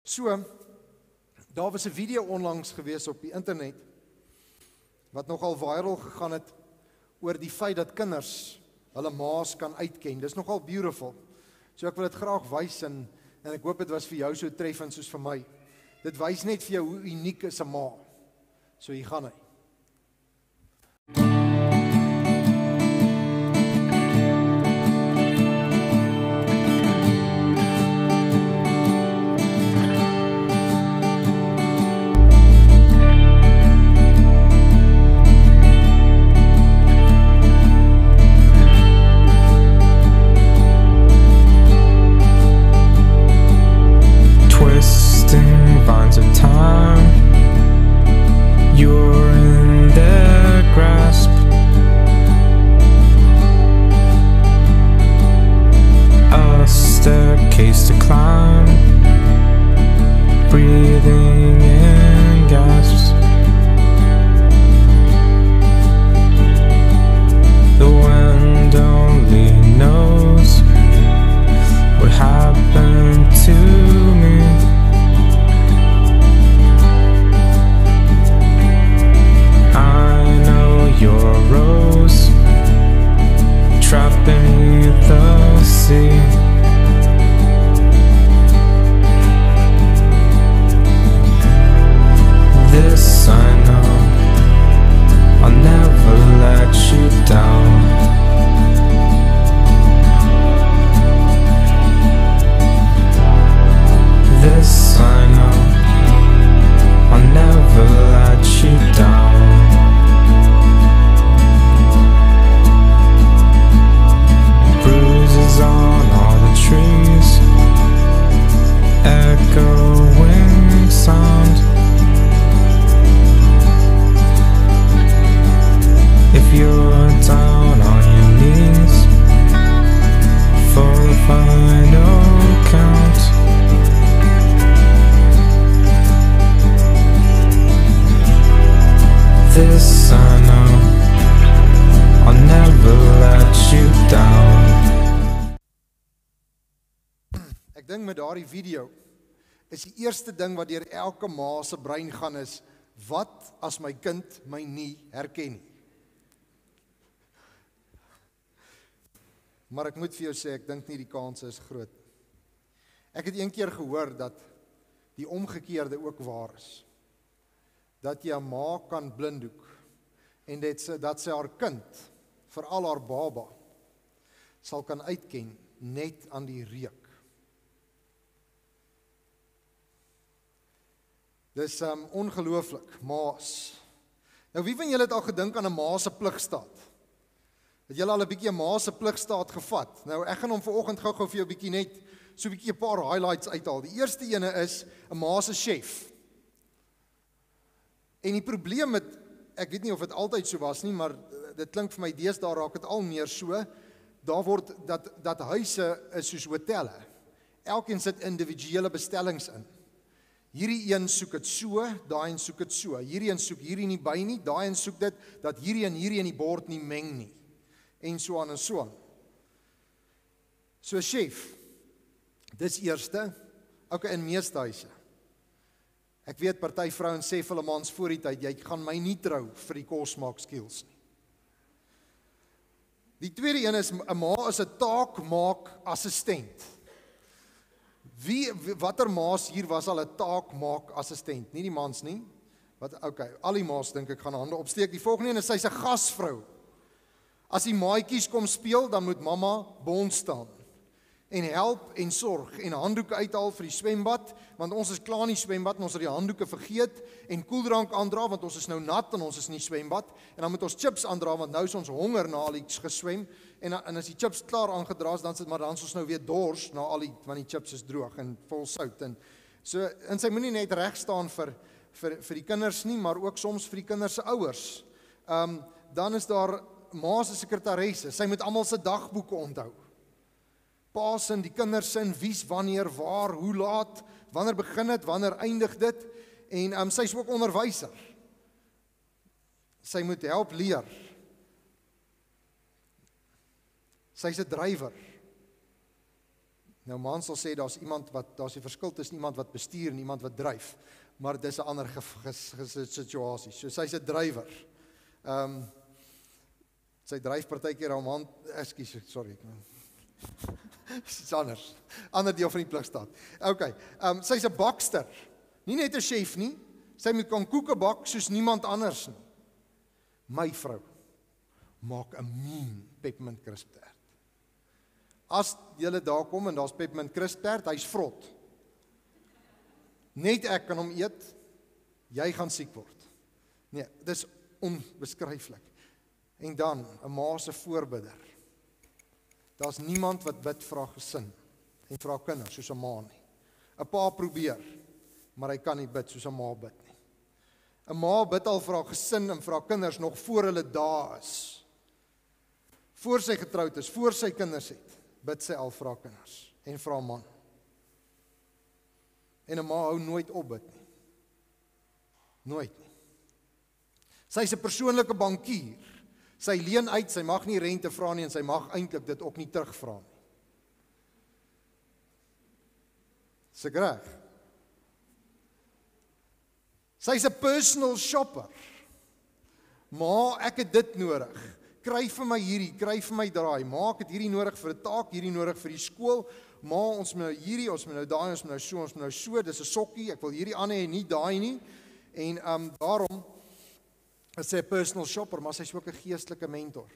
So, daar was 'n video onlangs gewees op die internet wat nogal viral gegaan het oor die feit dat kinders hulle ma's kan uitken. Dis nogal beautiful. So ek wil dit graag wys en ek hoop dit was vir jou so treffend soos vir my. Dit wys net vir jou hoe uniek is 'n ma. So hier gaan hy. Vines of time, you're in their grasp. A staircase to climb, breathing in gasps. The wind only knows what happened to me. Your rose trapped beneath the sea. This I know, I'll never let you down. This I know, I'll never let you down. On all the trees, echoing sound. If you're down on your knees for the final count, this I know, I'll never let you down. Ek dink met daardie video is die eerste ding wat deur elke ma se brein gaan is, wat as my kind my nie herken nie? Maar ek moet vir jou sê, ek dink nie die kans is groot. Ek het een keer gehoor dat die omgekeerde ook waar is. Dat jy 'n ma kan blinddoek en dat sy haar kind, veral haar baba, sal kan uitken net aan die reuk. Dis ongelooflik, ma's. Nou wie van julle het al gedink aan 'n ma se pligstaat? Het julle al 'n bietjie 'n ma se pligstaat gevat? Nou ek gaan hom vanoggend gou-gou vir jou bietjie net so 'n bietjie 'n paar highlights uithaal. Die eerste ene is 'n ma se chef. En die probleem met, ek weet nie of dit altyd so was nie, maar dit klink vir my deesdae raak dit al meer so. Daar word dat huise is soos hotelle. Elkeen sit individuele bestellings in. Hierdie een soek dit so, daai een soek dit so. Hierdie een soek hierdie nie by nie, daai een soek dit dat hierdie en hierdie in die bord nie meng nie. En so aan en so aan. So chef, dis eerste, ook in meeste huise. Ek weet party vrouens sê vir hulle mans voor die tyd, jy gaan my nie trou vir die kosmaak skills nie. Die tweede een is 'n ma is 'n taakmaak assistent. Watter ma's hier was al 'n taakmaak assistent? Nie die mans nie. Okay, al die ma's dink ek gaan hande opsteek. Die volgende een is sy's 'n gasvrou. As die maatjies kom speel, dan moet mamma bond staan en help en sorg en handdoeke uithaal vir die swembad, want ons is klaar in die swembad en ons het die handdoeke vergeet, en koeldrank aandra want ons is nou nat en ons is nie swembad, en dan moet ons chips aandra want nou is ons honger na al iets geswem, en as die chips klaar aangedra is, dan is ons nou weer dors na al die, want die chips is droog en vol sout, en sy moenie net reg staan vir die kinders nie, maar ook soms vir die kinders se ouers. Dan is daar ma se sekretaresse, sy moet almal se dagboeke onthou. Pa se, die kinders se, wie's wanneer, waar, hoe laat, wanneer begin dit, wanneer eindig dit, en sy is ook onderwyser. Sy moet help leer. Sy's 'n drywer. Nou man sal sê daar's 'n verskil tussen iemand wat bestuur en iemand wat dryf, maar dis 'n ander situasie. So sy's 'n drywer. Sy dryf partykeer haar man, sorry. Dis anders. Ander deel van die pligstaat. Okay, sy's 'n bakster. Nie net 'n chef nie. Sy moet kan koeke bak soos niemand anders nie. My vrou maak 'n mean peppermint crisp taart. As julle daar kom en daar's peppermint crisp taart, hy's vrot. Net ek kan hom eet, jy gaan siek word. Nee, dis onbeskryflik. En dan, 'n ma se voorbidder. Daar's niemand wat bid vir haar gesin en vir haar kinders soos 'n ma nie. 'n Pa probeer, maar hy kan nie bid soos 'n ma bid nie. 'n Ma bid al vir haar gesin en vir haar kinders nog voor hulle daar is. Voor sy getroud is, voor sy kinders het, bid sy al vir haar kinders en vir haar man. En 'n ma hou nooit op bid nie. Nooit nie. Sy's 'n persoonlike bankier. Sy leen uit, sy mag nie rente vra nie en sy mag eintlik dit ook nie terugvra nie. Dis reg. Sy's 'n personal shopper. Ma, ek het dit nodig. Kry vir my hierdie, kry vir my daai. Ma, ek het hierdie nodig vir 'n taak, hierdie nodig vir die skool. Ma, ons moet nou hierdie, ons moet nou daai, ons moet nou so, dis 'n sokkie, ek wil hierdie ander hê, nie daai nie. En daarom is sy 'n personal shopper, maar sy's ook 'n geestelike mentor.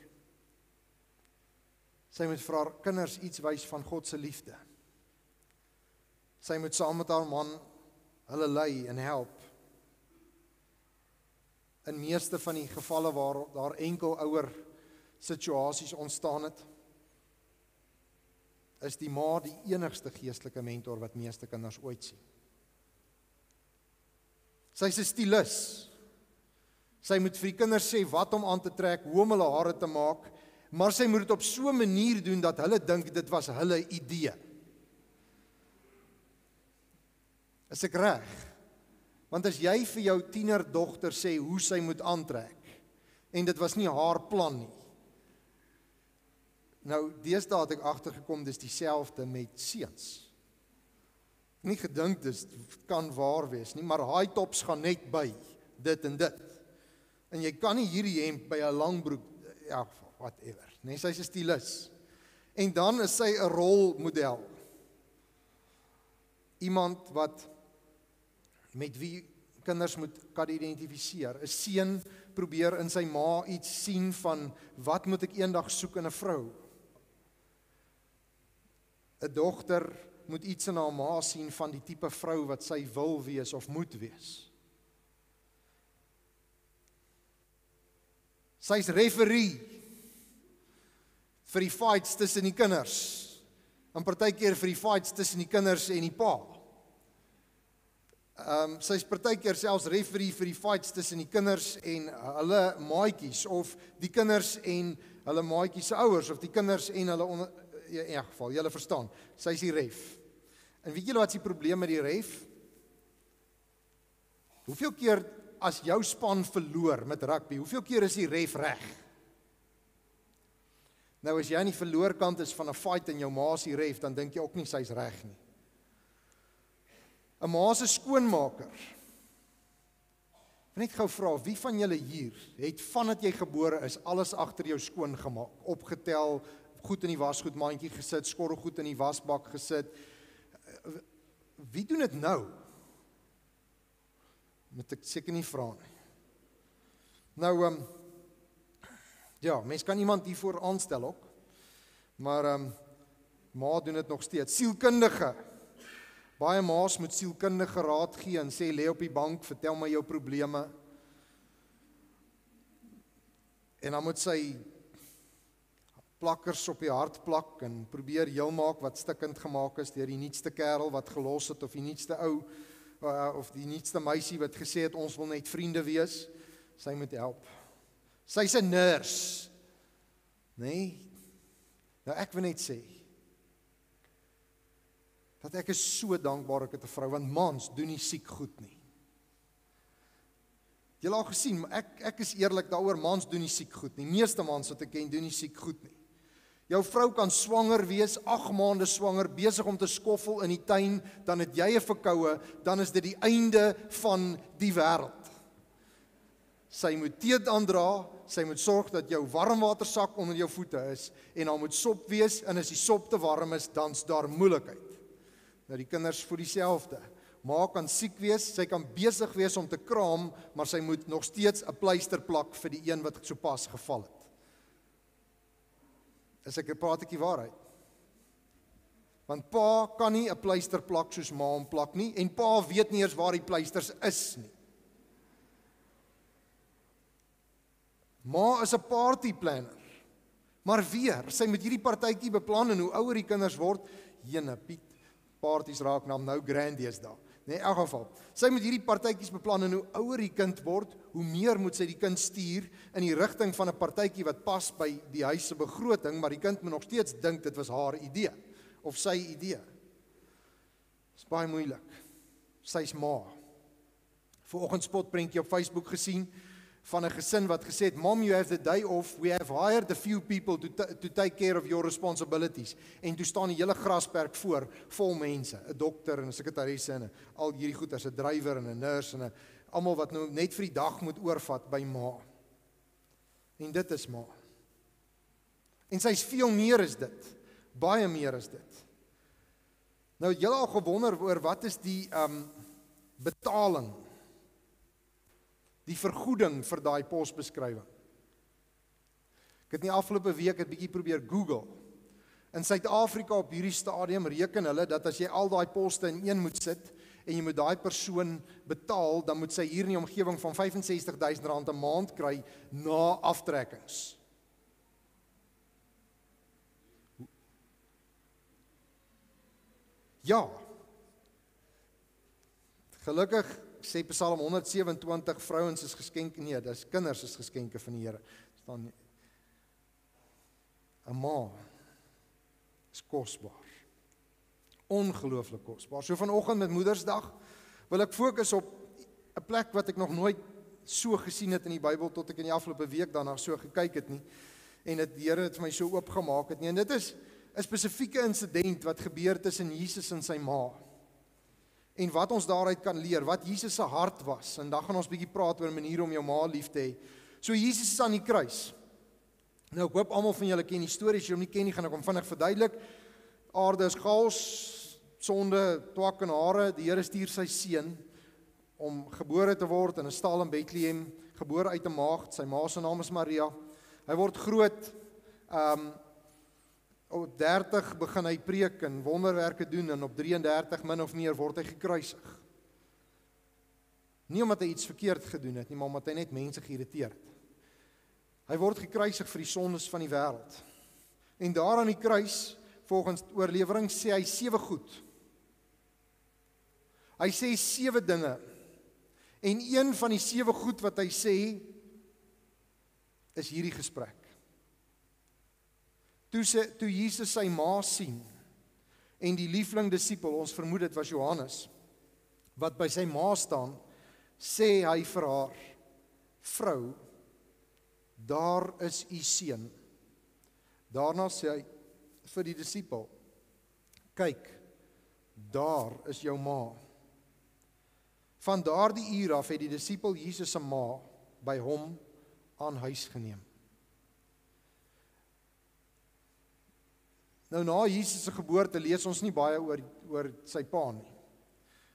Sy moet vir haar kinders iets wys van God se liefde. Sy moet saam met haar man hulle lei en help. In meeste van die gevalle waar daar enkel ouer situasies ontstaan het, is die ma die enigste geestelike mentor wat meeste kinders ooit sien. Sy's 'n stilis. Sy moet vir die kinders sê wat om aan te trek, hoe om hulle hare te maak, maar sy moet dit op so 'n manier doen dat hulle dink dit was hulle idee. Is ek reg? Want as jy vir jou tienerdogter sê hoe sy moet aantrek, en dit was nie haar plan nie. Nou, deesdae het ek agtergekom, dis dieselfde met seuns. Nie gedink dis kan waar wees nie, maar high tops gaan net by dit en dit. En jy kan nie hierdie hemp by 'n langbroek, ja, whatever. Nee, sy's 'n stilis. En dan is sy 'n rolmodel. Iemand wat met wie kinders moet kan identifiseer. 'n Seun probeer in sy ma iets sien van wat moet ek eendag soek in 'n vrou. 'n Dogter moet iets in haar ma sien van die tipe vrou wat sy wil wees of moet wees. Sy's referee vir die fights tussen die kinders. En partykeer vir die fights tussen die kinders en die pa. Sy's partykeer selfs referee vir die fights tussen die kinders en hulle maatjies, of die kinders en hulle maatjies se ouers, of die kinders en hulle in elk geval, julle verstaan. Sy's die ref. En weet julle wat is die probleem met die ref? Hoeveel keer as jou span verloor met rugby, hoeveel keer is die ref reg? Nou as jy aan die verloorkant is van 'n fight en jou ma is die ref, dan dink jy ook nie sy's reg nie. 'n Ma se skoonmaker. Net gou vra, wie van julle hier het vandat jy gebore is alles agter jou skoon gemaak, opgetel, goed in die wasgoedmandjie gesit, skorrelgoed in die wasbak gesit? Wie doen dit nou? Moet ek seker nie vra nie. Nou, ja, mens kan iemand hiervoor aanstel ook, maar ma doen dit nog steeds. Sielkundige. Baie ma's moet sielkundige raad gee en sê, lê op die bank, vertel my jou probleme. En dan moet sy plakkers op die hart plak en probeer heel maak wat stikkend gemaak is deur die nuutste kerel wat gelos het, of die nuutste ou, of die nuutste meisie wat gesê het, ons wil net vriende wees. Sy moet help. Sy's 'n nurse. Nee? Nou ek wil net sê, dat ek is so dankbaar ek het 'n vrou, want mans doen nie siek goed nie. Julle al gesien, ek is eerlik daaroor, mans doen nie siek goed nie. Meeste mans wat ek ken doen nie siek goed nie. Jou vrou kan swanger wees, 8 maande swanger, besig om te skoffel in die tuin, dan het jy 'n verkoue, dan is dit die einde van die wêreld. Sy moet teet aandra, sy moet sorg dat jou warmwatersak onder jou voete is, en daar moet sop wees, en as die sop te warm is, dan's daar moeilikheid. Nou die kinders voel dieselfde. Ma kan siek wees, sy kan besig wees om te kraam, maar sy moet nog steeds 'n pleister plak vir die een wat sopas geval het. Praat ek die waarheid? Want pa kan nie 'n pleister plak soos ma hom plak nie, en pa weet nie eers waar die pleisters is nie. Ma is 'n party planner, maar weer, sy moet hierdie partytjie beplan, en hoe ouer die kinders word, jene Piet, parties raak nou grandies daar. Nee, in elk geval, sy moet hierdie partytjies beplan, en hoe ouer die kind word, hoe meer moet sy die kind stuur in die rigting van 'n partytjie wat pas by die huis se begroting, maar die kind moet nog steeds dink dit was haar idee, of sy idee. Dis baie moeilik. Sy's ma. Vanoggend spotprentjie op Facebook gesien, van 'n gesin wat gesê het, Mom, you have the day off, we have hired a few people to take care of your responsibilities. En toe staan die hele grasperk voor, vol mense, 'n dokter en 'n sekretaresse en al hierdie goed, as 'n drywer en 'n nurse en almal wat nou net vir die dag moet oorvat by ma. En dit is ma. En sy's veel meer as dit, baie meer as dit. Nou, julle al gewonder oor wat is die betaling, die vergoeding vir daai posbeskrywing. Ek het nie afgelope week 'n bietjie probeer Google. In Suid-Afrika op hierdie stadium reken hulle dat as jy al daai poste in een moet sit en jy moet daai persoon betaal, dan moet sy hier in die omgewing van R65.000 'n maand kry na aftrekkings. Ja. Gelukkig sê Psalm 127, vrouens is geskenke, nee, dis kinders is geskenke van die Here. Staan 'n ma is kosbaar. Ongelooflik kosbaar. So vanoggend met Moedersdag wil ek fokus op 'n plek wat ek nog nooit so gesien het in die Bybel tot ek in die afgelope week daarna so gekyk het nie. En die Here het vir my so oopgemaak het nie. En dit is 'n spesifieke insident wat gebeur tussen Jesus en sy ma. En wat ons daaruit kan leer, wat Jesus se hart was. En dan gaan ons bietjie praat oor 'n manier om jou ma lief te hê. So Jesus is aan die kruis. Nou ek hoop almal van julle ken die storie, as jy hom nie ken nie, gaan ek hom vinnig verduidelik. Aarde is chaos, sonde, twak en hare. Die Here stuur sy seun om gebore te word in 'n stal in Bethlehem, gebore uit 'n maagd. Sy ma se naam is Maria. Hy word groot. Op 30 begin hy preek en wonderwerke doen, en op 33 min of meer word hy gekruisig. Nie omdat hy iets verkeerd gedoen het nie, maar omdat hy net mense geïrriteer het. Hy word gekruisig vir die sondes van die wêreld. En daar aan die kruis, volgens oorlewering, sê hy 7 goed. Hy sê 7 dinge. En een van die 7 goed wat hy sê, is hierdie gesprek. Toe Jesus sy ma sien, en die liefling disipel, ons vermoed dit was Johannes, wat by sy ma staan, sê hy vir haar, vrou, daar is u seun. Daarna sê hy vir die disipel, kyk, daar is jou ma. Van daardie uur af het die disipel Jesus se ma by hom aan huis geneem. Nou na Jesus se geboorte lees ons nie baie oor sy pa nie.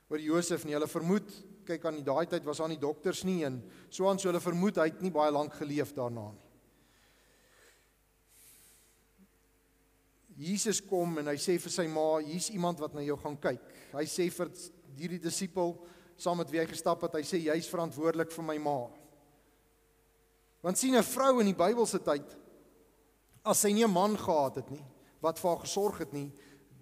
Oor Josef nie. Hulle vermoed, kyk aan daai tyd was daar nie dokters nie en so hulle vermoed hy het nie baie lank geleef daarna nie. Jesus kom en hy sê vir sy ma, hier's iemand wat na jou gaan kyk. Hy sê vir hierdie disipel saam met wie hy gestap het, hy sê jy's verantwoordelik vir my ma. Want sien 'n vrou in die Bybelse tyd, as sy nie 'n man gehad het nie, wat vir haar gesorg het nie,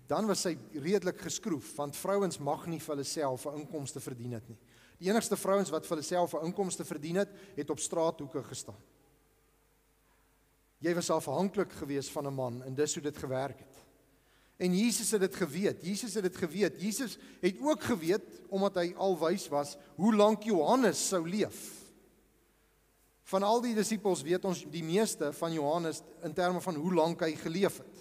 dan was sy redelik geskroef, want vrouens mag nie vir hulle self 'n inkomste verdien het nie. Die enigste vrouens wat vir hulle self 'n inkomste verdien het op straathoeke gestaan. Jy was afhanklik gewees van 'n man, en dis hoe dit gewerk het. En Jesus het dit geweet, Jesus het ook geweet, omdat hy alwys was, hoe lank Johannes sou leef. Van al die disippels weet ons die meeste van Johannes in terme van hoe lank hy geleef het.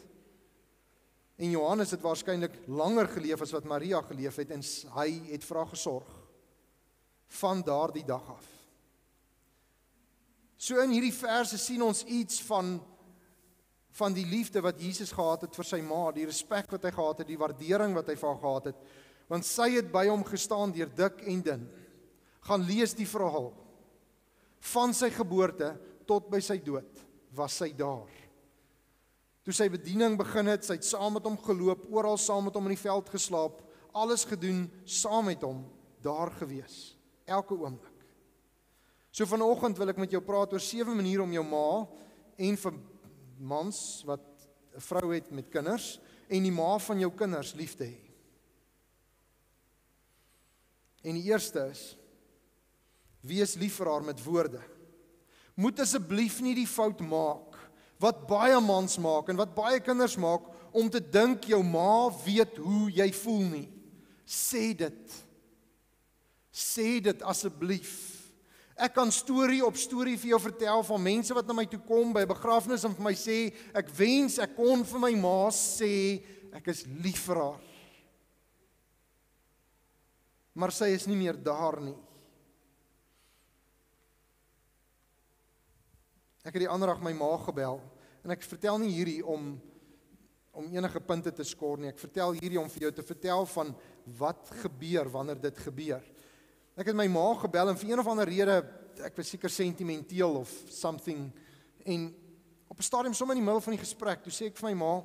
En Johannes het waarskynlik langer geleef as wat Maria geleef het en hy het vir haar gesorg van daardie dag af. So in hierdie verse sien ons iets van die liefde wat Jesus gehad het vir sy ma, die respek wat hy gehad het, die waardering wat hy vir haar gehad het, want sy het by hom gestaan deur dik en dun. Gaan lees die verhaal. Van sy geboorte tot by sy dood was sy daar. Toe sy bediening begin het, sy het saam met hom geloop, oral saam met hom in die veld geslaap, alles gedoen saam met hom, daar gewees, elke oomblik. So vanoggend wil ek met jou praat oor 7 maniere om jou ma en vir mans wat 'n vrou het met kinders en die ma van jou kinders lief te hê. En die eerste is, wees lief vir haar met woorde. Moet asseblief nie die fout maak wat baie mans maak en wat baie kinders maak om te dink jou ma weet hoe jy voel nie. Sê dit. Sê dit asseblief. Ek kan storie op storie vir jou vertel van mense wat na my toe kom by 'n begrafnis en vir my sê, ek wens ek kon vir my ma sê, ek is lief vir haar. Maar sy is nie meer daar nie. Ek het die ander dag my ma gebel, en ek vertel nie hierdie om enige punte te skor nie, ek vertel hierdie om vir jou te vertel van wat gebeur wanneer dit gebeur. Ek het my ma gebel en vir een of ander rede, ek was seker sentimenteel of something, en op 'n stadium sommer in die middel van die gesprek, toe sê ek vir my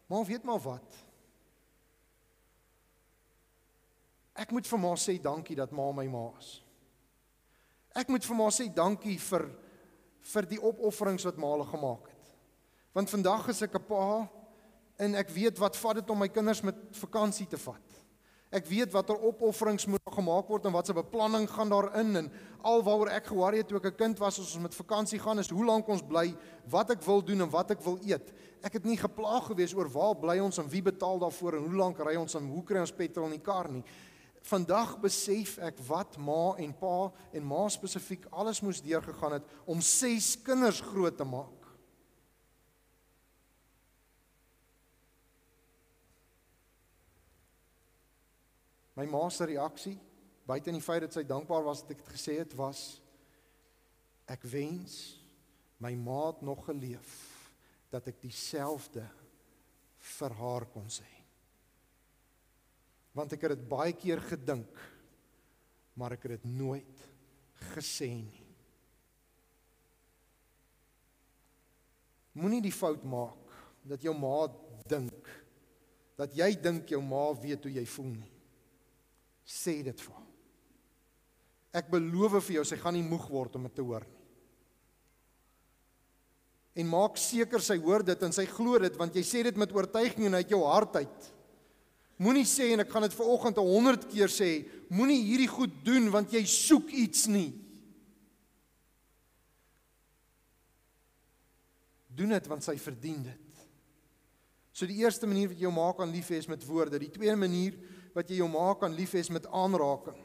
ma weet maar wat. Ek moet vir ma sê dankie dat ma my ma is. Ek moet vir ma sê dankie vir die opofferings wat ma hulle gemaak het. Want vandag is ek 'n pa, en ek weet wat vat dit om my kinders met vakansie te vat. Ek weet watter opofferings moet gemaak word en wat se beplanning gaan daarin, en alwaaroor ek ge-worry het toe ek 'n kind was as ons met vakansie gaan, is hoe lank ons bly, wat ek wil doen en wat ek wil eet. Ek het nie geplaag gewees oor waar bly ons en wie betaal daarvoor en hoe lank ry ons en hoe kry ons petrol in die kar nie. Vandag besef ek wat ma en pa en ma spesifiek alles moes deurgegaan het om 6 kinders groot te maak. My ma se reaksie, buite die feit dat sy dankbaar was dat ek dit gesê het, was, ek wens my ma het nog geleef, dat ek dieselfde vir haar kon sê. Want ek het dit baie keer gedink, maar ek het dit nooit gesê nie. Moenie die fout maak, dat jou ma dink, dat jy dink jou ma weet hoe jy voel nie. Sê dit vir haar. Ek beloof vir jou, sy gaan nie moeg word om dit te hoor nie. En maak seker sy hoor dit en sy glo dit, want jy sê dit met oortuiging en uit jou hart uit. Moenie sê, en ek gaan dit vanoggend 100 keer sê, moenie hierdie goed doen, want jy soek iets nie. Doen dit, want sy verdien dit. So die eerste manier wat jy jou ma kan lief hê is met woorde. Die tweede manier wat jy jou ma kan lief hê is met aanraking.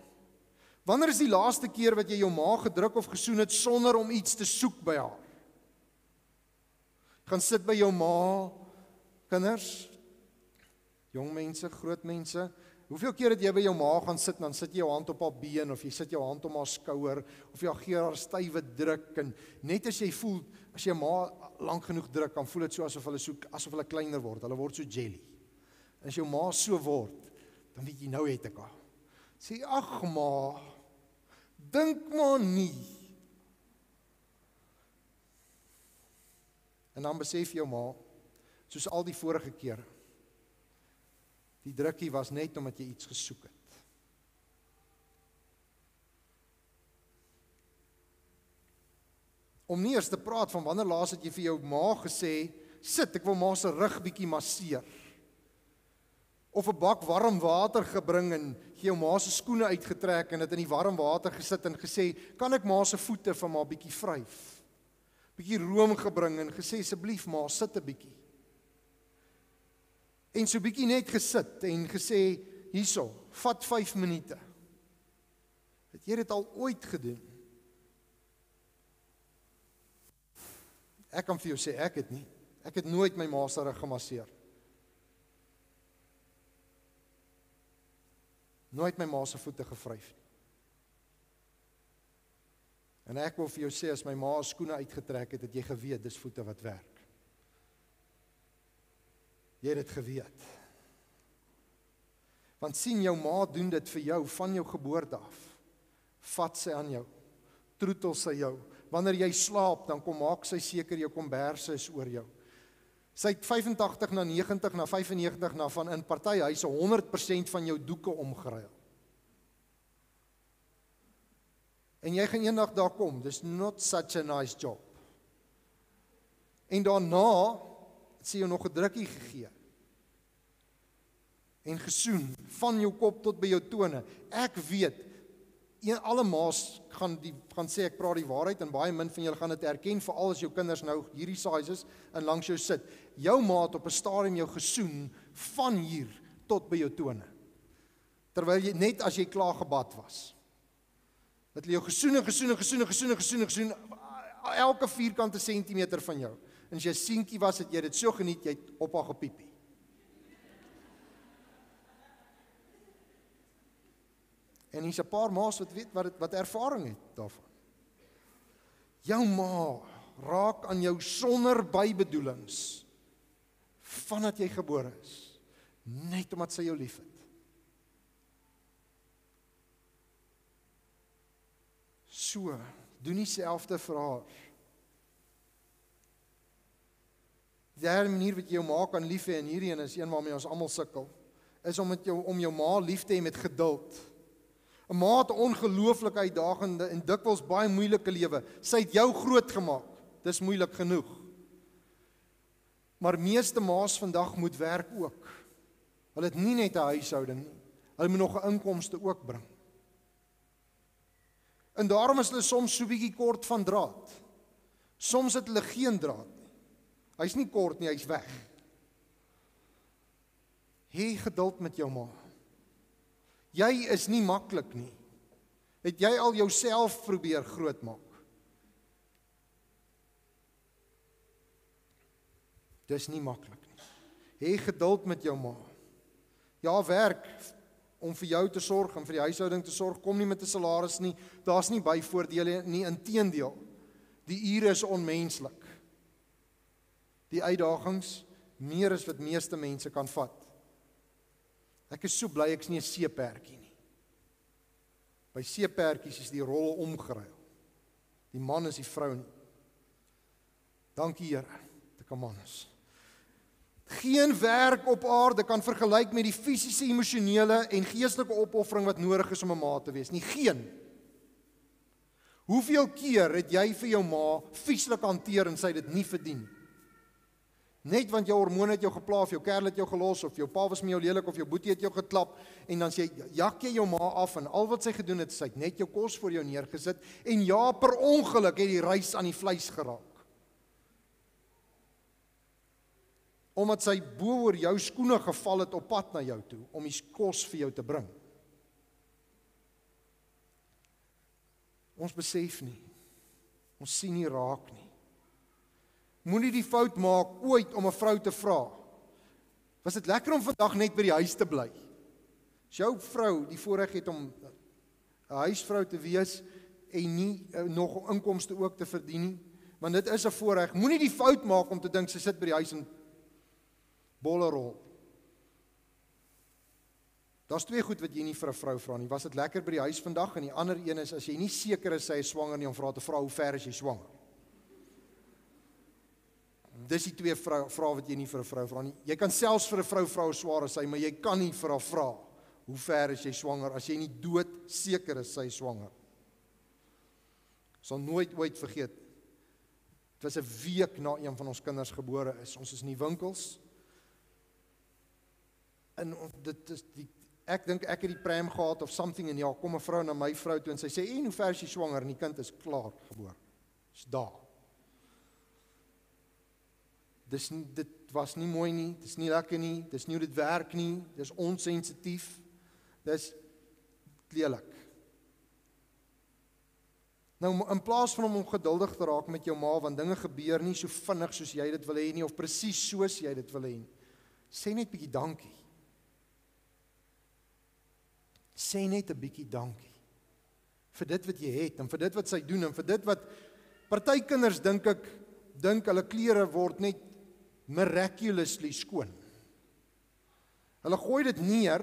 Wanneer is die laaste keer wat jy jou ma gedruk of gesoen het sonder om iets te soek by haar? Gaan sit by jou ma, kinders, jong mense, groot mense. Hoeveel keer het jy by jou ma gaan sit, dan sit jy jou hand op haar been, of jy sit jou hand om haar skouer, of jy gee haar stywe druk, en net as jy voel, as jy ma lank genoeg druk, dan voel dit so asof hulle kleiner word, hulle word so jelly. En as jou ma so word, dan weet jy, nou het ek haar. Sê, ag ma, dink maar nie. En dan besef jou ma, soos al die vorige kere, die drukkie was net omdat jy iets gesoek het. Om nie eers te praat van wanneer laas het jy vir jou ma gesê, sit, ek wil ma se rug bietjie masseer. Of 'n bak warm water gebring en gee jou ma se skoene uitgetrek en dit in die warm water gesit en gesê, kan ek ma se voete vir ma bietjie vryf? Bietjie room gebring en gesê, asseblief ma, sit 'n bietjie. En so bietjie net gesit en gesê, hierso, vat 5 minute. Het jy dit al ooit gedoen? Ek kan vir jou sê, ek het nie. Ek het nooit my ma se rug gemasseer. Nooit my ma se voete gevryf nie. En ek wil vir jou sê, as my ma skoene uitgetrek het, het jy geweet, dis voete wat werk. Jy het dit geweet. Want sien, jou ma doen dit vir jou, van jou geboorte af. Vat sy aan jou, troetel sy jou. Wanneer jy slaap, dan maak sy seker jou komberse is oor jou. Sy het 85 na 90 na 95 na van in partyhuise 100% van jou doeke omgeruil. En jy gaan eendag daar kom, dis not such a nice job. En daarna het sy jou nog 'n drukkie gegee. En gesoen, van jou kop tot by jou tone. Ek weet, alle ma's gaan sê, ek praat die waarheid, en baie min van julle gaan dit erken, veral as jou kinders nou hierdie sizes en langs jou sit. Jou ma het op 'n stadium jou gesoen, van hier tot by jou tone. Terwyl jy, net as jy klaar gebad was. Dat jy jou gesoen, elke vierkante sentimeter van jou. En as jy 'n seentjie was, het jy dit so geniet, jy het op haar gepiepie. En hier's 'n paar ma's wat weet wat ervaring het daarvan. Jou ma raak aan jou sonder bybedoelings, vandat jy gebore is, net omdat sy jou liefhet. So, doen dieselfde vir haar. Die derde manier wat jy jou ma kan lief hê, en hierdie een is een waarmee ons almal sukkel, is om jou ma lief te hê met geduld. 'n Ma het 'n ongelooflike uitdagende en dikwels baie moeilike lewe. Sy het jou groot gemaak. Dis moeilik genoeg. Maar meeste ma's vandag moet werk ook. Hulle het nie net 'n huishouding nie. Hulle moet nog 'n inkomste ook bring. En daarom is hulle soms so bietjie kort van draad. Soms het hulle geen draad nie. Hy's nie kort nie, hy's weg. Hê geduld met jou ma. Jy is nie maklik nie. Het jy al jouself probeer grootmaak? Dis nie maklik nie. Hê geduld met jou ma. Ja, werk om vir jou te sorg en vir die huishouding te sorg, kom nie met 'n salaris nie. Daar's nie byvoordele nie, inteendeel. Die ure is onmenslik. Die uitdagings meer as wat meeste mense kan vat. Ek is so bly ek's nie 'n seepertjie nie. By seepertjies is die rolle omgeruil. Die man is die vrou nie. Dankie Here, dat ek 'n man is. Geen werk op aarde kan vergelyk met die fisiese, emosionele en geestelike opoffering wat nodig is om 'n ma te wees nie. Geen. Hoeveel keer het jy vir jou ma vieslik hanteer en sy dit nie verdien? Net want jou hormone het jou gepla, of jou kerel het jou gelos, of jou pa was met jou lelik, of jou boetie het jou geklap, en dan sê jy, jak jy jou ma af, en al wat sy gedoen het, sy het net jou kos voor jou neergesit, en ja, per ongeluk het die rys aan die vleis geraak. Omdat sy bo oor jou skoene geval het op pad na jou toe, om die kos vir jou te bring. Ons besef nie, ons sien nie raak nie. Moenie die fout maak ooit om 'n vrou te vra. Was dit lekker om vandag net by die huis te bly? As jou vrou die voorreg het om 'n huisvrou te wees en nie nog inkomste ook te verdien nie, want dit is 'n voorreg. Moenie die fout maak om te dink sy sit by die huis en bolle rol. Daar's twee goed wat jy nie vir 'n vrou vra nie. Was dit lekker by die huis vandag? En die ander een is, as jy nie seker is sy is swanger nie, om vra te vra hoe ver is jy swanger? Dis die twee vrae wat jy nie vir 'n vrou vra nie. Jy kan selfs vir 'n vrou vra hoe swaar is sy, maar jy kan nie vir haar vra hoe ver is jy swanger as jy nie dood seker is sy is swanger. Sal nooit ooit vergeet. Dit was 'n week na een van ons kinders gebore is. Ons is in die winkels. En dit is ek dink ek het die pram gehad of something, en ja, kom 'n vrou na my vrou toe en sy sê, "En hoe ver is jy swanger?" En die kind is klaar gebore. Dis daar. Dit was nie mooi nie, dis nie lekker nie, dis nie hoe dit werk nie, dis onsensitief, dis lelik. Nou, in plaas van om ongeduldig te raak met jou ma, want dinge gebeur nie so vinnig soos jy dit wil hê nie, of presies soos jy dit wil hê nie, sê net 'n bietjie dankie. Sê net 'n bietjie dankie vir dit wat jy het, en vir dit wat sy doen, en vir dit wat, party kinders dink hulle klere word net miraculously skoon. Hulle gooi dit neer,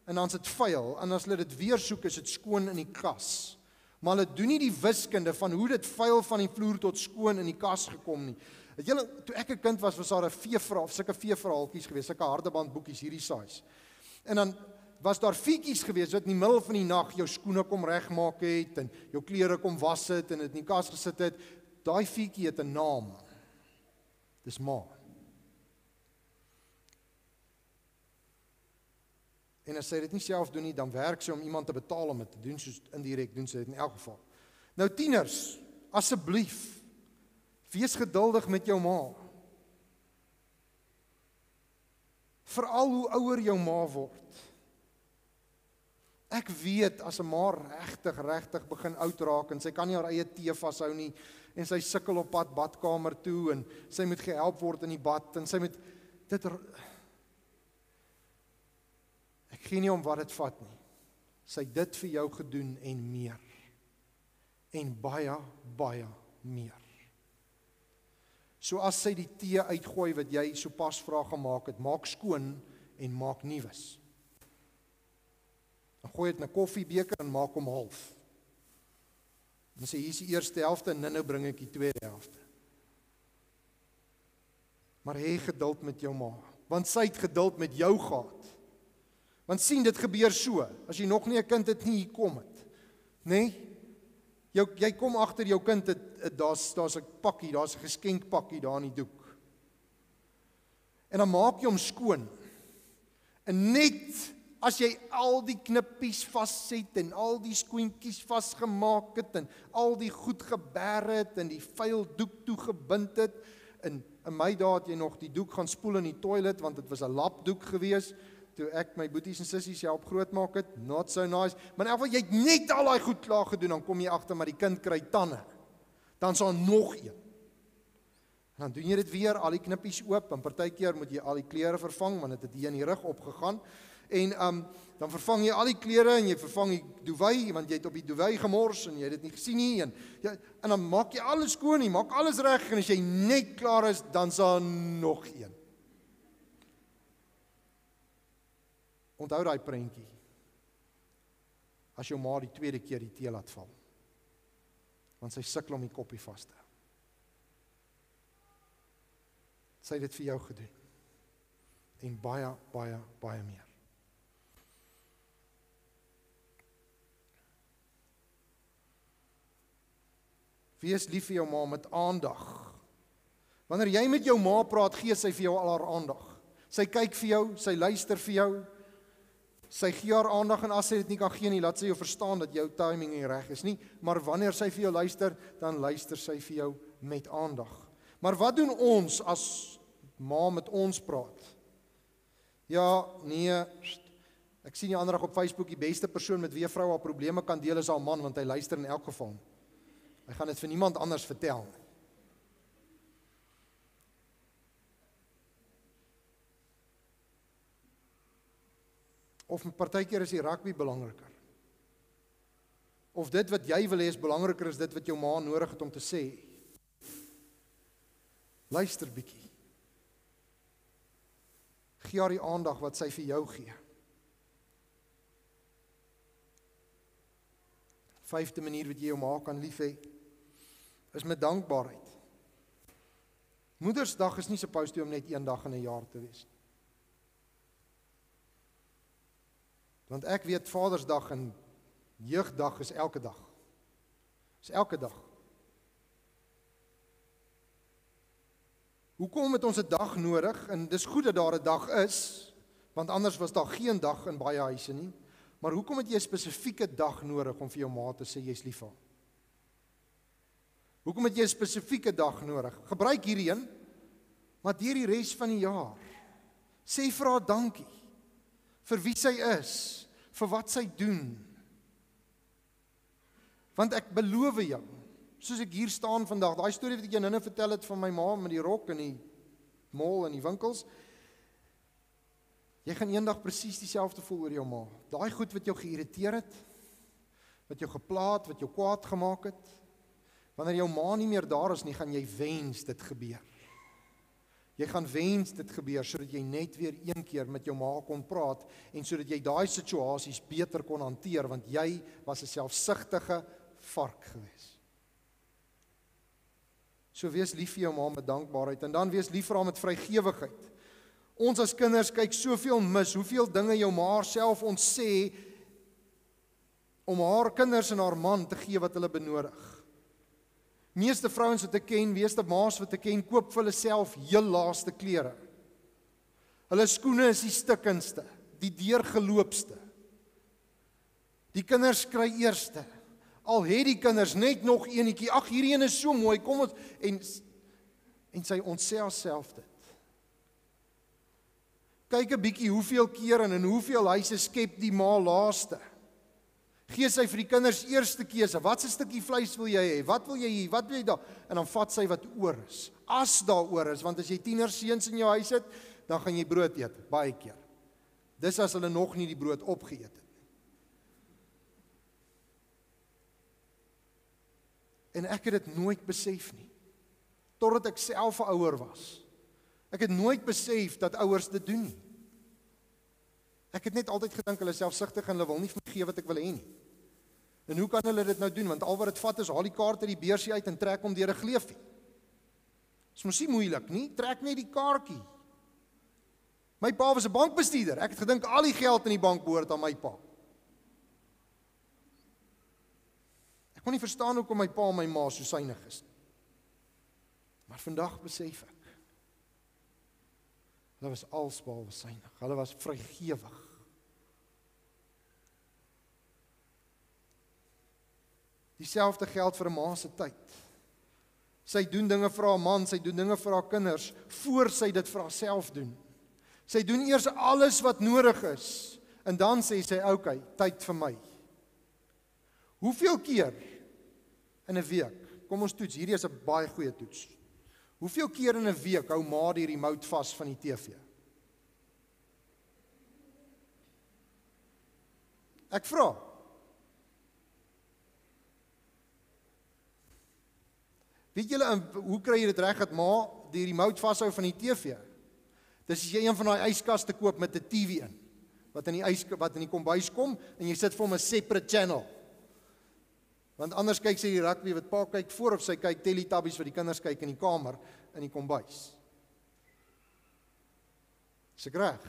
en dan is dit vuil, en as hulle dit weer soek, is dit skoon in die kas. Maar hulle doen nie die wiskunde van hoe dit vuil van die vloer tot skoon in die kas gekom nie. Het julle, toe ek 'n kind was daar 'n veeverhaal, sulke veeverhaaltjies gewees, sulke hardebandboekies, hierdie size. En dan was daar fietjies gewees wat in die middel van die nag jou skoene kom regmaak het, en jou klere kom was het, en dit in die kas gesit het. Daai fietjie het 'n naam. Dis ma. En as sy dit nie self doen nie, dan werk sy om iemand te betaal om dit te doen, soos indirek doen sy dit in elk geval. Nou tieners, asseblief, wees geduldig met jou ma. Veral hoe ouer jou ma word. Ek weet, as 'n ma regtig begin oud raak, en sy kan nie haar eie tee vashou nie, en sy sukkel op pad badkamer toe, en sy moet gehelp word in die bad, en sy moet dit... Ek gee nie om wat dit vat nie. Sy het dit vir jou gedoen en meer. En baie, baie meer. So as sy die tee uitgooi wat jy sopas vra gemaak het, maak skoon en maak nuus. Dan gooi dit in 'n koffiebeker en maak hom half. Dan sê hier is die eerste helfte en nou bring ek die tweede helfte. Maar hê geduld met jou ma, want sy het geduld met jou gehad. Want sien, dit gebeur so, as jy nog nie 'n kind het nie, hier kom het. Nee? Jy kom agter jou kind, daar's 'n pakkie, daar's 'n geskenkpakkie daar in die doek. En dan maak jy hom skoon. En net as jy al die knippies vasset, en al die skoentjies vasgemaak het, en al die goed geberg het, en die vuil doek toegebind het, en in my dae het jy nog die doek gaan spoel in die toilet, want dit was 'n lapdoek gewees, toe ek my boeties en sissies help grootmaak het, not so nice, maar in elk geval, jy het net al daai goed klaar gedoen, dan kom jy agter, maar die kind kry tande, dan is daar nog een, en dan doen jy dit weer, al die knippies oop, en partykeer moet jy al die klere vervang, want dit het hier in die rug opgegaan, en dan vervang jy al die klere, en jy vervang die duvet, want jy het op die duvet gemors, en jy het dit nie gesien nie, en dan maak jy alles skoon, jy maak alles reg, en as jy net klaar is, dan is daar nog een. Onthou daai prentjie, as jou ma die tweede keer die tee laat val, want sy sukkel om die koppie vas te hou. Sy het dit vir jou gedoen, en baie, baie, baie meer. Wees lief vir jou ma met aandag. Wanneer jy met jou ma praat, gee sy vir jou al haar aandag. Sy kyk vir jou, sy luister vir jou, sy gee haar aandag, en as sy dit nie kan gee nie, laat sy jou verstaan dat jou timing nie reg is nie, maar wanneer sy vir jou luister, dan luister sy vir jou met aandag. Maar wat doen ons as ma met ons praat? Ja, nee, ek sien die ander dag op Facebook, die beste persoon met wie 'n vrou haar probleme kan deel is haar man, want hy luister in elk geval. Hy gaan dit vir niemand anders vertel. Of partykeer is die rugby belangriker. Of dit wat jy wil hê is belangriker as dit wat jou ma nodig het om te sê. Luister bietjie. Gee haar die aandag wat sy vir jou gee. 5de manier wat jy jou ma kan lief hê, is met dankbaarheid. Moedersdag is nie supposed om net een dag in 'n jaar te wees. Want ek weet Vadersdag en Jeugdag is elke dag. Is elke dag. Hoekom het ons 'n dag nodig? En dis goed dat daar 'n dag is, want anders was daar geen dag in baie huise nie. Maar hoekom het jy 'n spesifieke dag nodig om vir jou ma te sê jy's lief vir haar? Hoekom het jy 'n spesifieke dag nodig? Gebruik hierdie een, maar deur die res van die jaar. Sê vir haar dankie. Vir wie sy is, vir wat sy doen. Want ek beloof jou, soos ek hier staan vandag, daai storie wat ek jou nou vertel het van my ma met die rok in die mall en die winkels, jy gaan eendag presies dieselfde voel oor jou ma. Daai goed wat jou geïrriteer het, wat jou geplaat, wat jou kwaad gemaak het, wanneer jou ma nie meer daar is nie, gaan jy wens dit gebeur. Jy gaan wens dit gebeur, sodat jy net weer een keer met jou ma kon praat, en sodat jy daai situasies beter kon hanteer, want jy was 'n selfsugtige vark gewees. So wees lief vir jou ma met dankbaarheid, en dan wees lief vir haar met vrygewigheid. Ons as kinders kyk soveel mis, hoeveel dinge jou ma self ons sê, om haar kinders en haar man te gee wat hulle benodig. Meeste vrouens wat ek ken, meeste ma's wat ek ken, koop vir hulle self heel laaste klere. Hulle skoene is die stikkendste, die deurgeloopste. Die kinders kry eerste. Al het die kinders net nog eenetjie, ag hierdie een is so mooi, kom ons, en sy ontsê haarself dit. Kyk 'n bietjie hoeveel keer en in hoeveel huise skep die ma laaste. Gee sy vir die kinders eerste keuse, wat 'n stukkie vleis wil jy hê, wat wil jy hier, wat wil jy daar, en dan vat sy wat oor is, as daar oor is, want as jy tienerseuns in jou huis het, dan gaan jy brood eet, baie keer. Dis as hulle nog nie die brood opgeëet het. En ek het dit nooit besef nie, totdat ek self 'n ouer was. Ek het nooit besef dat ouers dit doen nie. Ek het net altyd gedink hulle is selfsugtig en hulle wil nie vir my gee wat ek wil hê nie. En hoe kan hulle dit nou doen? Want al wat dit vat is haal die kaart uit die beursie uit en trek hom deur 'n gleufie. Dis mos nie moeilik nie, trek net die kaartjie. My pa was 'n bankbestuurder. Ek het gedink al die geld in die bank behoort aan my pa. Ek kon nie verstaan hoekom my pa en my ma so suinig is. Maar vandag besef ek, hulle was alsbehalwe suinig. Hulle was vrygewig. Dieselfde geld vir 'n ma se tyd. Sy doen dinge vir haar man, sy doen dinge vir haar kinders, voor sy dit vir haarself doen. Sy doen eers alles wat nodig is, en dan sê sy, okay, tyd vir my. Hoeveel keer in 'n week, kom ons toets, hierdie is 'n baie goeie toets. Hoeveel keer in 'n week hou ma die remote vas van die TV? Ek vra. Weet julle, hoe kry jy dit reg dat ma die remote vashou van die TV? Dis as jy een van daai yskaste koop met 'n TV in, wat in die kombuis kom, en jy sit vir hom 'n separate channel. Want anders kyk sy die rugby wat pa kyk voor, of sy kyk Teletubbies wat die kinders kyk in die kamer, in die kombuis. Is ek reg?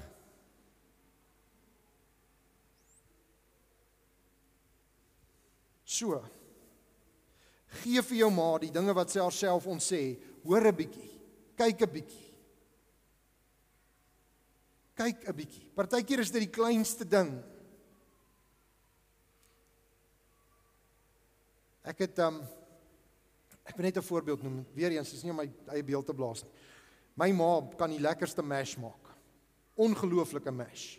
So, gee vir jou ma die dinge wat sy haarself ontsê, hoor 'n bietjie, kyk 'n bietjie. Kyk 'n bietjie. Partykeer is dit die kleinste ding. Ek wil net 'n voorbeeld noem. Weereens, dis nie om my eie beeld te blaas nie. My ma kan die lekkerste mash maak. Ongelooflike mash.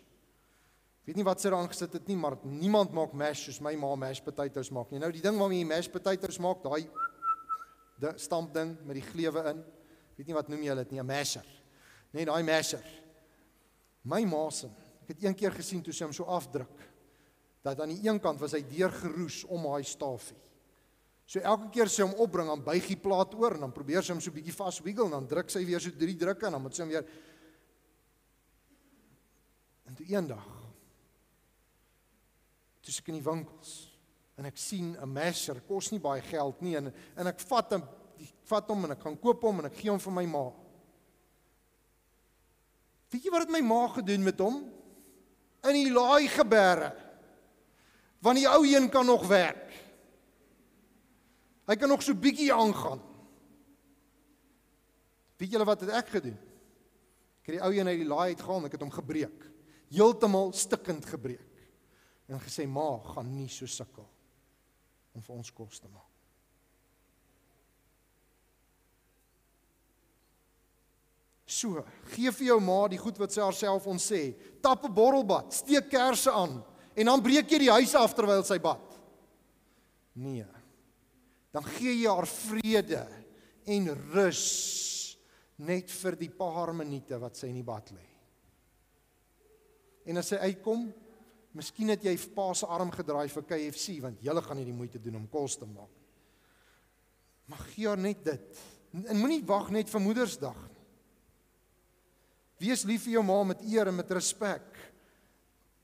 Weet nie wat sy daar aangesit het nie, maar niemand maak mash soos my ma mash potatoes maak nie. Nou die ding waarmee jy mash potatoes maak, daai stampding met die gleuwe in. Weet nie wat noem jy dit nie, 'n masher. Nee, daai masher. My ma se, ek het een keer gesien toe sy hom so afdruk, dat aan die een kant was hy deurgeroes om haar stafie. So elke keer sy hom opbring, dan buig die plaat oor, en dan probeer sy hom so bietjie vaswiggle, en dan druk sy weer so 3 drukke, en dan moet sy hom weer. En toe eendag, toe ek in die winkels, en ek sien 'n masher, kos nie baie geld nie, en ek vat hom, en ek gaan koop hom, en ek gee hom vir my ma. Weet jy wat het my ma gedoen met hom? In die laai geberre. Want die ou een kan nog werk. Hy kan nog so bietjie aangaan. Weet julle wat het ek gedoen? Ek het die ou een uit die laai uitgehaal en ek het hom gebreek. Heeltemal stikkend gebreek. En gesê, ma, gaan nie so sukkel om vir ons kos te maak. So, gee vir jou ma die goed wat sy haarself ontsê. Tap 'n borrelbad, steek kersse aan, en dan breek jy die huis af terwyl sy bad. Nee. dan gee jy haar vrede en rus net vir die paar minute wat sy in die bad lê. En as sy uitkom, miskien het jy pa se arm gedraai vir KFC, want julle gaan nie die moeite doen om kos te maak. Maar gee haar net dit. En moenie wag net vir Moedersdag nie. Wees lief vir jou ma met eer en met respek.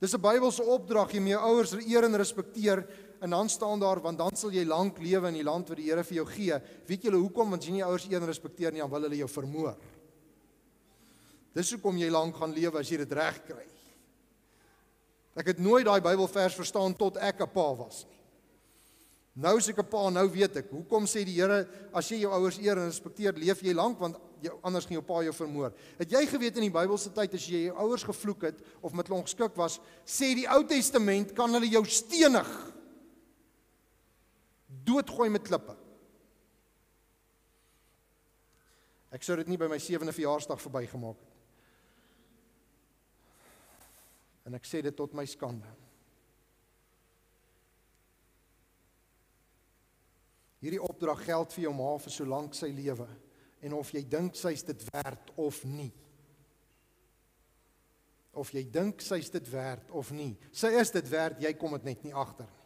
Dis 'n Bybelse opdrag, jy moet jou ouers eer en respekteer, en dan staan daar, want dan sal jy lank lewe in die land wat die Here vir jou gee. Weet julle hoekom? Want as jy nie jou ouers eer en respekteer nie, dan wil hulle jou vermoor. Dis hoekom jy lank gaan lewe as jy dit reg kry. Ek het nooit daai Bybelvers verstaan tot ek 'n pa was nie. Nou as ek 'n pa, nou weet ek. Hoekom sê die Here, as jy jou ouers eer en respekteer, leef jy lank, want anders gaan jou pa jou vermoor. Het jy geweet in die Bybelse tyd, as jy jou ouers gevloek het, of met hulle ongeskik was, sê die Ou Testament, kan hulle jou stenig, doodgooi met klippe. Ek sou dit nie by my 7de verjaarsdag verbygemaak het. En ek sê dit tot my skande. Hierdie opdrag geld vir jou ma vir so lank sy lewe, en of jy dink sy is dit werd of nie. Of jy dink sy is dit werd of nie. Sy is dit werd, jy kom dit net nie agter nie.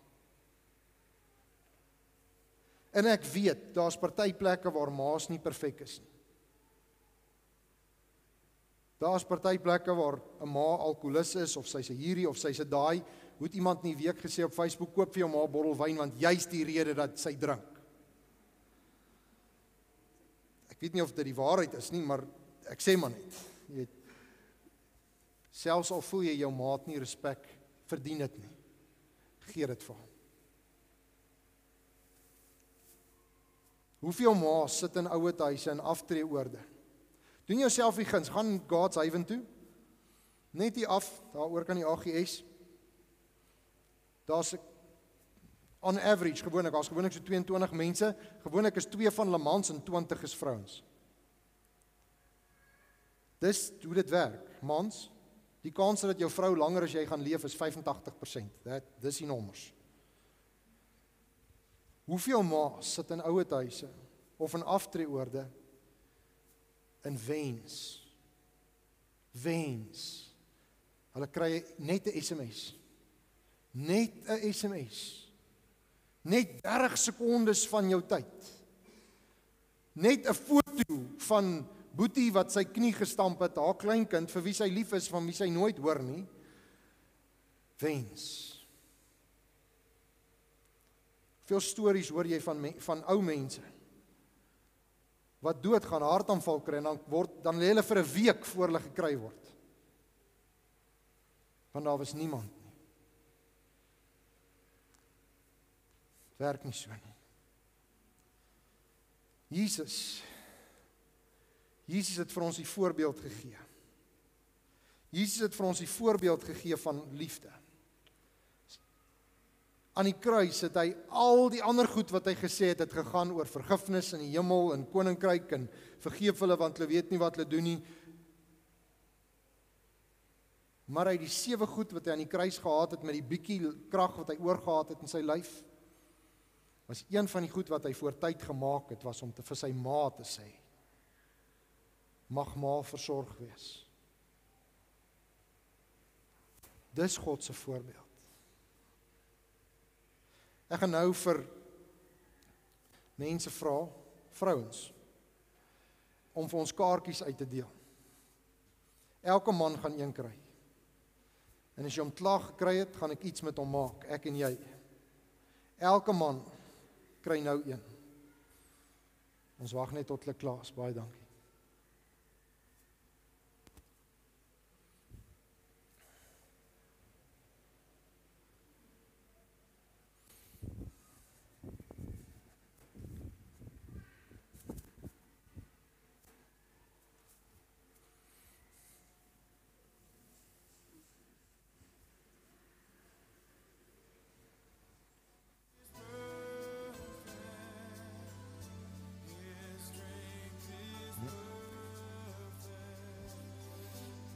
En ek weet, daar's party plekke waar ma's nie perfek is nie. Daar's party plekke waar 'n ma alkoholist is, of sy's 'n hierdie, of sy's 'n daai. Hoe het iemand in die week gesê op Facebook, koop vir jou ma 'n bottel wyn, want jy's die rede dat sy drink. Ek weet nie of dit die waarheid is nie, maar ek sê maar net. Jy weet, selfs al voel jy jou maat nie respek, verdien dit nie. Gee dit vir hom. Hoeveel ma's sit in ouer huise en aftreeoorde? Doen jouself die guns, gaan God's Haven toe. Net hier af, daar oor kan die AGS. Daar's on average, daar's gewoonlik so 22 mense, gewoonlik is 2 van Le Mans en 20 is vrouens. Dis hoe dit werk, mans. Die kans dat jou vrou langer as jy gaan leef is 85%. Dis die nommers. Hoeveel ma's sit in ouer huise of in aftreeoorde en wens. Hulle kry net 'n SMS. Net 'n SMS. Net 30 sekondes van jou tyd. Net 'n foto van Boetie wat sy knie gestamp het, haar kleinkind vir wie sy lief is, van wie sy nooit hoor nie. Wens. Veel stories hoor jy van ou mense wat doodgaan, hartaanval kry, en dan lê hulle vir 'n week voor hulle gekry word. Want daar was niemand nie. Het werk nie so nie. Jesus het vir ons die voorbeeld gegee. Jesus het vir ons die voorbeeld gegee van liefde. Aan die kruis het hy al die ander goed wat hy gesê het gegaan oor vergifnis in die hemel en koninkryk en vergeef hulle want hulle weet nie wat hulle doen nie. Maar hy die 7 goed wat hy aan die kruis gehad het met die bietjie krag wat hy oorgehad het in sy lyf, was een van die goed wat hy voor tyd gemaak het, was om vir sy ma te sê, mag ma versorg wees. Dis God se voorbeeld. Ek gaan nou vir mense vra, vrouens, om vir ons kaartjies uit te deel. Elke man gaan een kry. En as jy hom klaar gekry het, gaan ek iets met hom maak, ek en jy. Elke man kry nou een. Ons wag net tot hulle klaar is, baie dankie.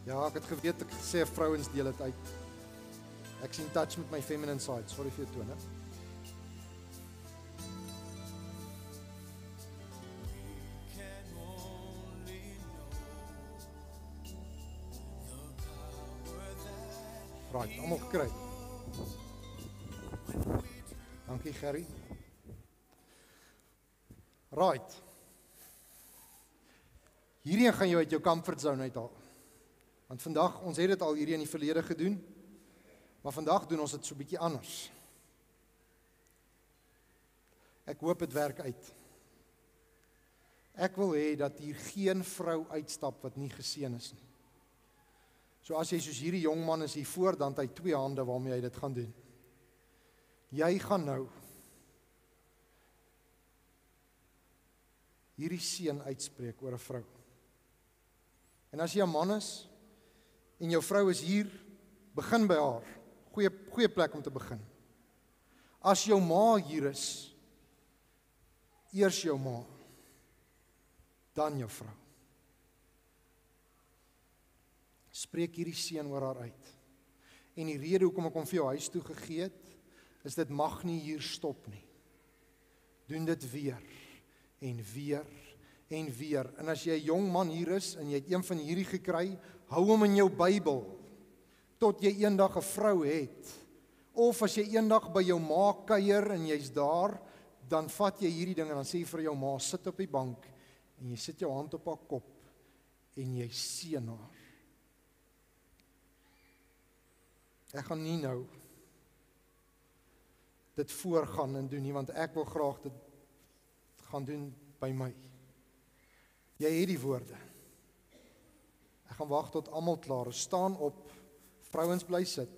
Ja, ek het geweet, ek sê vrouens deel dit uit. Ek's in touch met my feminine side, sorry vir jou tone. kry. Dankie Gerry. Right. Hierdie gaan jou uit jou comfort zone uithaal. Want vandag, ons het dit al hierdie in die verlede gedoen, maar vandag doen ons dit so 'n bietjie anders. Ek hoop dit werk uit. Ek wil hê dat hier geen vrou uitstap wat nie geseën is nie. So as jy soos hierdie jong man is hier voor, dan het hy 2 hande waarmee hy dit gaan doen. Jy gaan nou hierdie seën uitspreek oor 'n vrou. En as jy 'n man is en jou vrou is hier, begin by haar. Goeie plek om te begin. As jou ma hier is, eers jou ma, dan jou vrou. Spreek hierdie seën oor haar uit. En die rede hoekom ek hom vir jou huis toe gegee het, is dit mag nie hier stop nie. Doen dit weer en weer en weer. En as jy 'n jong man hier is en jy het een van hierdie gekry, hou hom in jou Bybel tot jy eendag 'n vrou het. Of as jy eendag by jou ma kuier en jy's daar, dan vat jy hierdie ding en dan sê jy vir jou ma, sit op die bank en jy sit jou hand op haar kop en jy seën haar. Ek gaan nie nou dit voorgaan en doen nie, want ek wil graag dit gaan doen by my. Jy het die woorde. Ek gaan wag tot almal klaar is. Staan op, vrouens bly sit.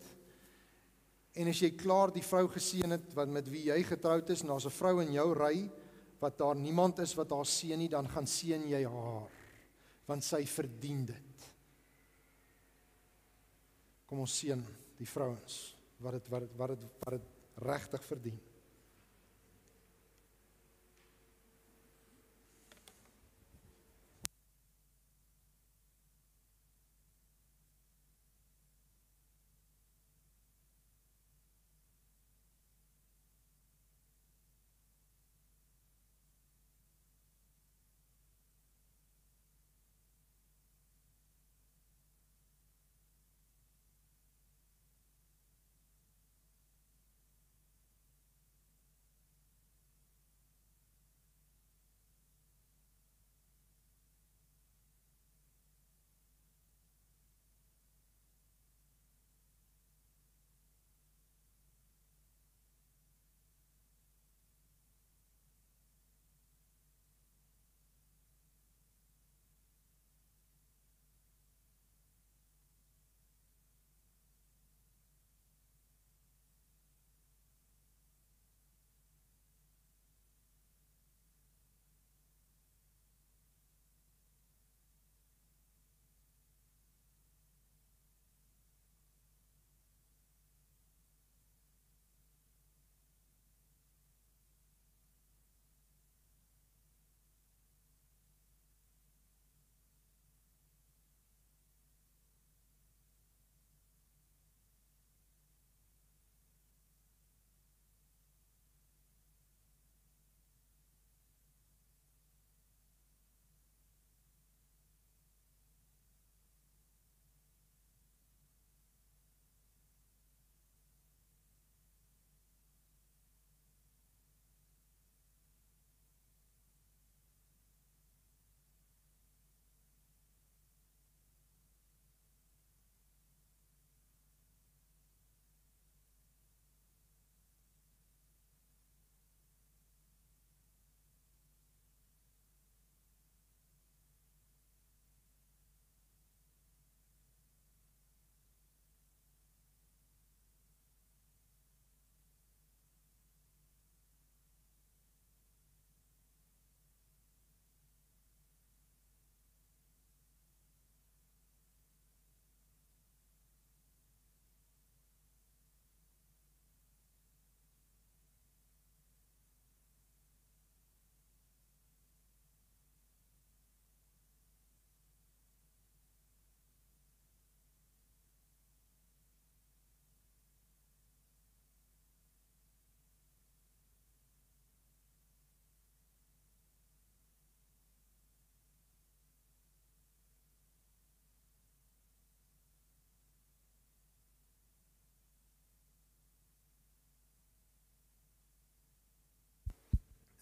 En as jy klaar die vrou geseën het wat met wie jy getroud is, en daar's 'n vrou in jou ry wat daar niemand is wat haar seën nie, dan gaan seën jy haar, want sy verdien dit. Kom ons seën die vrouens wat dit regtig verdien.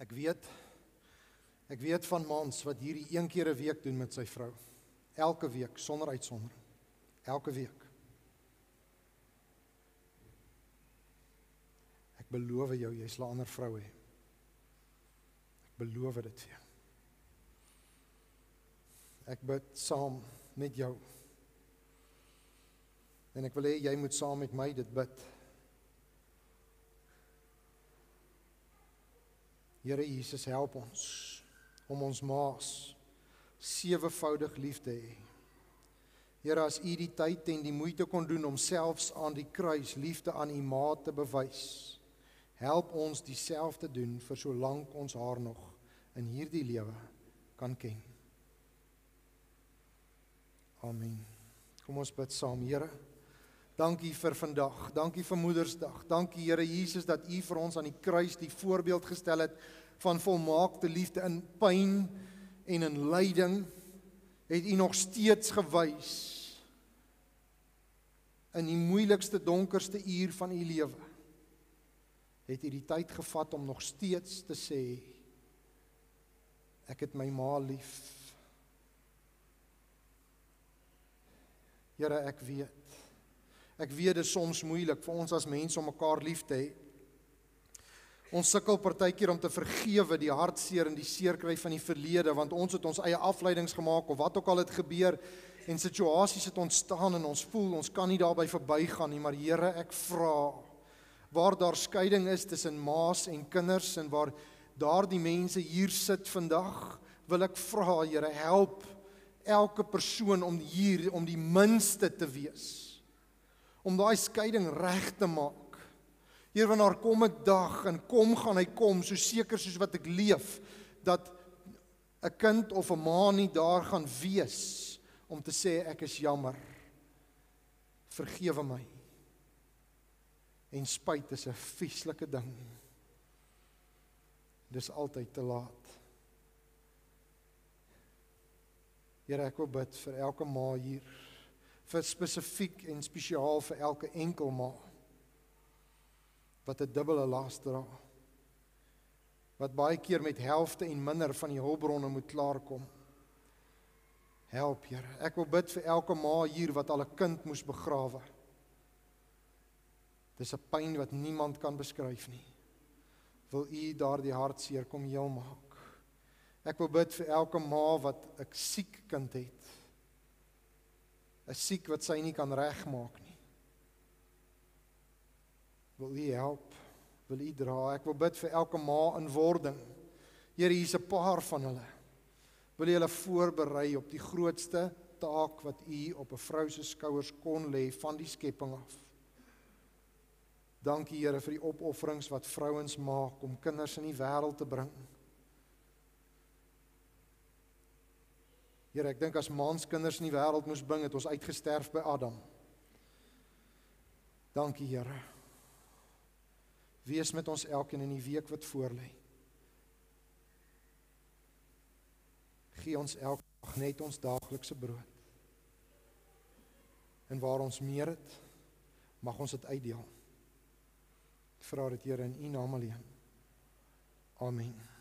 Ek weet van mans wat hierdie een keer 'n week doen met sy vrou. Elke week, sonder uitsondering. Elke week. Ek beloof jou, jy sal 'n ander vrou hê. Ek beloof dit vir jou. Ek bid saam met jou. En ek wil hê jy moet saam met my dit bid. Here Jesus, help ons om ons maas 7voudig lief te hê. Here, as U die tyd en die moeite kon doen om selfs aan die kruis liefde aan U ma te bewys, help ons dieselfde doen vir solank ons haar nog in hierdie lewe kan ken. Amen. Kom ons bid saam, Here. Dankie vir vandag, dankie vir Moedersdag, dankie Here Jesus dat U vir ons aan die kruis die voorbeeld gestel het van volmaakte liefde in pyn en in lyding, het U nog steeds gewys in die moeilikste, donkerste uur van U lewe, het U die tyd gevat om nog steeds te sê, ek het my ma lief. Here, ek weet dit is soms moeilik vir ons as mense om mekaar lief te hê. Ons sukkel partykeer om te vergewe die hartseer en die seerkry van die verlede, want ons het ons eie afleidings gemaak of wat ook al het gebeur en situasies het ontstaan en ons voel ons kan nie daarby verbygaan nie, maar Here, ek vra waar daar skeiding is tussen ma's en kinders en waar daardie mense hier sit vandag, wil ek vra, Here, help elke persoon om die minste te wees, om daai skeiding reg te maak. Here, want daar kom 'n dag en gaan hy kom, so seker soos wat ek leef, dat 'n kind of 'n ma nie daar gaan wees om te sê ek is jammer. Vergewe my. En spyt is 'n vieslike ding. Dis altyd te laat. Here, ek wil bid vir elke ma hier, vir spesifiek en spesiaal vir elke enkel ma, wat 'n dubbele las dra, wat baie keer met helfte en minder van die hulpbronne moet klaarkom. Help, Here. Ek wil bid vir elke ma hier wat al 'n kind moes begrawe. Dis 'n pyn wat niemand kan beskryf nie. Wil U daardie hartseer kom heel maak. Ek wil bid vir elke ma wat 'n siek kind het. 'n Siek wat sy nie kan regmaak nie. Wil U help, wil U dra. Ek wil bid vir elke ma in wording. Here, hier's 'n paar van hulle. Wil U hulle voorberei op die grootste taak wat U op 'n vrou se skouers kon lê van die skepping af. Dankie, Here, vir die opofferings wat vrouens maak om kinders in die wêreld te bring. Here, ek dink as mans kinders in die wêreld moes bring, het ons uitgesterf by Adam. Dankie, Here. Wees met ons elkeen in die week wat voorlê. Gee ons elke dag net ons daaglikse brood. En waar ons meer het, mag ons dit uitdeel. Ek vra dit, Here, in U naam alleen. Amen.